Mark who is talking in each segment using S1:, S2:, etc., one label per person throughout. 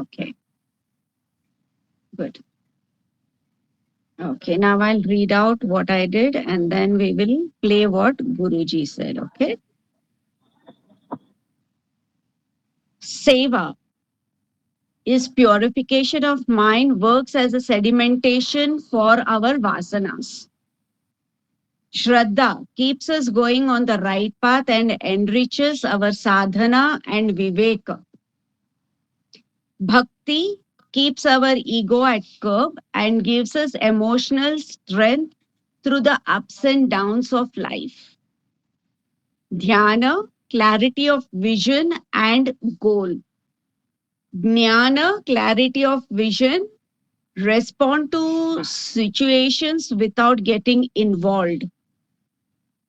S1: Okay, good. Okay, now I'll read out what I did and then we will play what Guruji said. Okay. Seva is purification of mind, works as a sedimentation for our vasanas. Shraddha keeps us going on the right path and enriches our sadhana and viveka. Bhakti keeps our ego at curb and gives us emotional strength through the ups and downs of life. Dhyana, clarity of vision and goal. Jnana, clarity of vision, respond to situations without getting involved.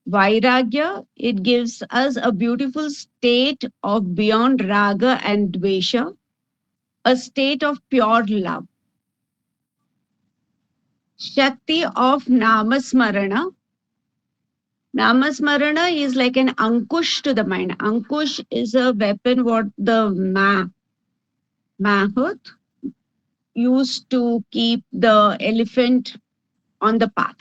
S1: Vairagya, it gives us a beautiful state of beyond raga and dvesha, a state of pure love. Shakti of Namasmarana. Namasmarana is like an ankush to the mind. Ankush is a weapon what the Mahut used to keep the elephant on the path.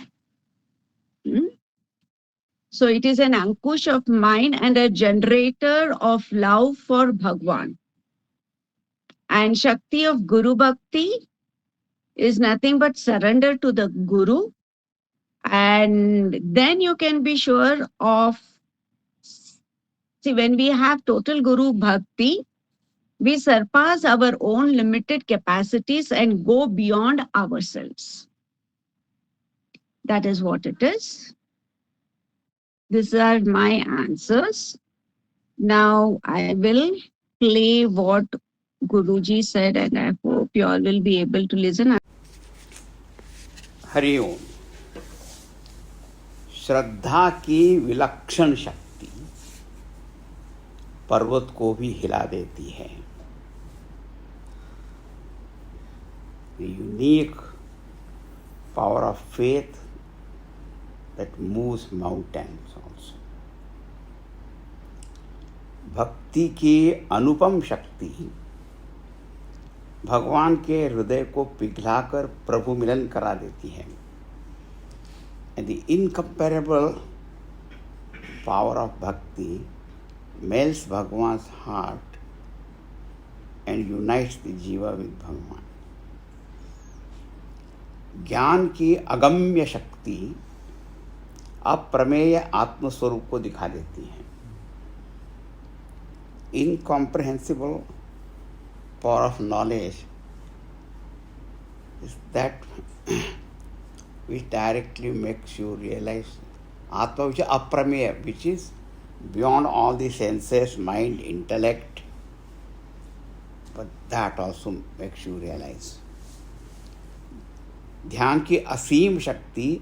S1: So it is an ankush of mind and a generator of love for Bhagwan. And Shakti of Guru Bhakti is nothing but surrender to the Guru. And then you can be sure of, see, when we have total Guru Bhakti, we surpass our own limited capacities and go beyond ourselves. That is what it is. These are my answers. Now I will play what Guruji said, and I hope you all will be able to listen.
S2: Hariom. श्रद्धा की विलक्षण शक्ति पर्वत को भी हिला देती है। The unique power of faith that moves mountains also. भक्ति की अनुपम शक्ति भगवान के हृदय को पिघलाकर प्रभु मिलन करा देती है। And the incomparable power of bhakti melts Bhagwan's heart and unites the jiva with Bhagwan. ज्ञान की अगम्य शक्ति अप्रमेय आत्मस्वरूप को दिखा देती है। Incomprehensible power of knowledge is that which directly makes you realize Atma, which is aprameya, which is beyond all the senses, mind, intellect, but that also makes you realize. ध्यान की असीम शक्ति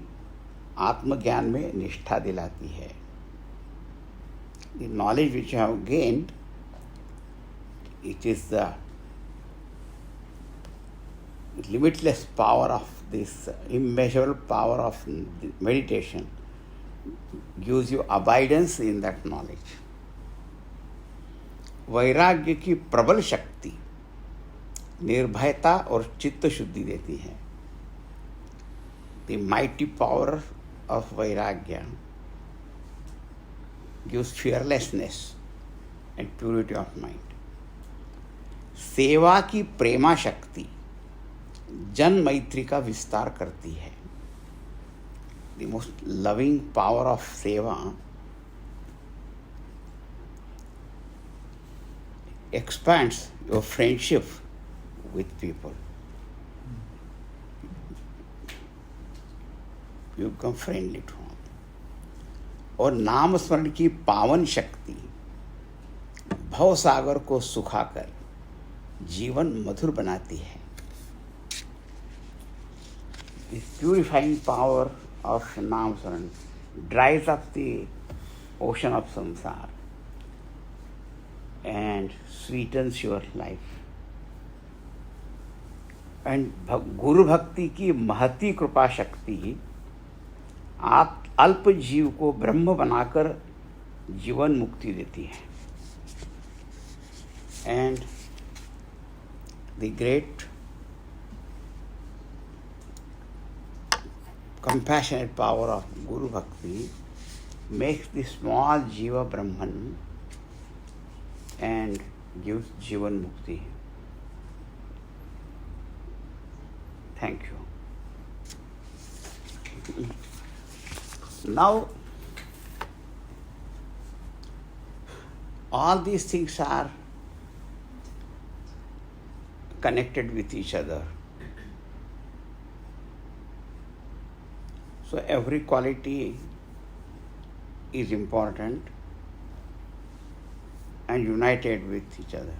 S2: आत्मज्ञान में निष्ठा दिलाती है। The knowledge which you have gained, it is the limitless power of this immeasurable power of meditation gives you abidance in that knowledge. वैराग्य की प्रबल शक्ति निर्भयता और चित्त शुद्धि देती है। The mighty power of vairagya gives fearlessness and purity of mind. सेवा की प्रेमा शक्ति जन मैत्री का विस्तार करती है। The most loving power of seva expands your friendship with people. You become friendly to them. और नाम स्मरण की पावन शक्ति भव सागर को सुखाकर जीवन मधुर बनाती है। The purifying power of Nam Swaran dries up the ocean of samsara and sweetens your life. And गुरु भक्ति की महती कृपा शक्ति अल्प जीव को ब्रह्म बनाकर जीवन मुक्ति देती है। And the great compassionate power of Guru Bhakti makes the small Jiva Brahman and gives Jivan Mukti. Thank you. Now, all these things are connected with each other. So every quality is important and united with each other.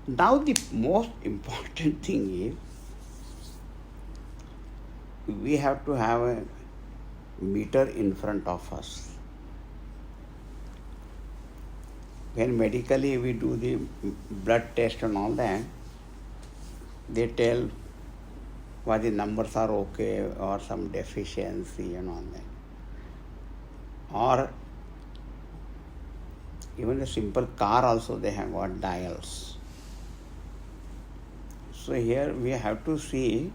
S2: Now the most important thing is we have to have a meter in front of us. When medically we do the blood test and all that, they tell whether the numbers are okay or some deficiency and all that. Or even a simple car also they have got dials. So here we have to see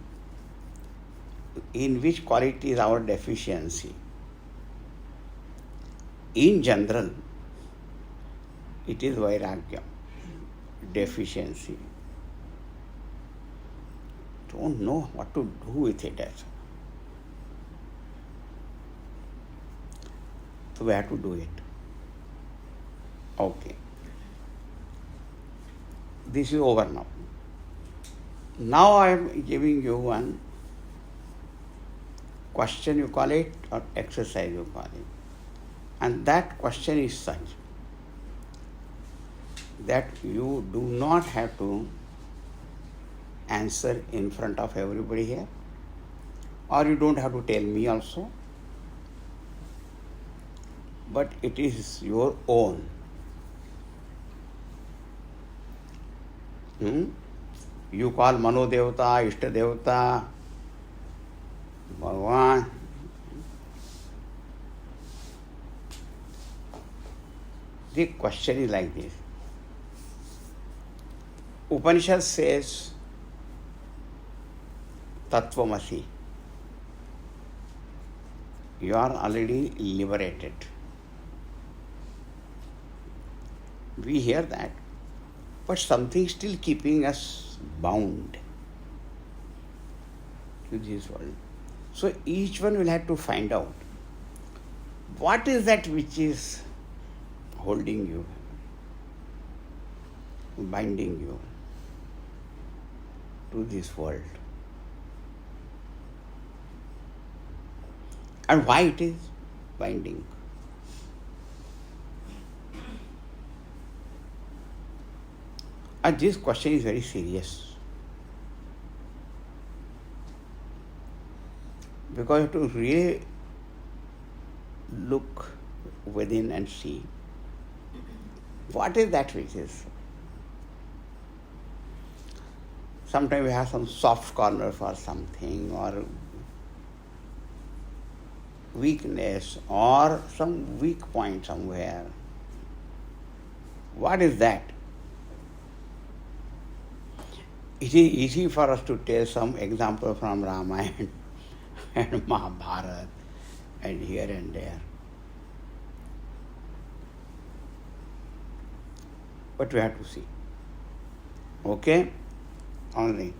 S2: in which quality is our deficiency. In general, it is vairagya, deficiency. Don't know what to do with it as. So we have to do it. Okay. This is over now. Now I am giving you one question, you call it, or exercise you call it. And that question is such that you do not have to answer in front of everybody here, or you don't have to tell me also, but it is your own. You call Mano Devata, Ishta Devata, Bhagavan. The question is like this. Upanishad says Tattvamasi. You are already liberated. We hear that, but something is still keeping us bound to this world. So each one will have to find out what is that which is holding you, binding you to this world, and why it is binding. And this question is very serious, because you have to really look within and see what is that which is. Sometimes we have some soft corner for something, or weakness, or some weak point somewhere. What is that? It is easy for us to tell some example from Ramayana and Mahabharata and here and there. But we have to see. Okay? Only.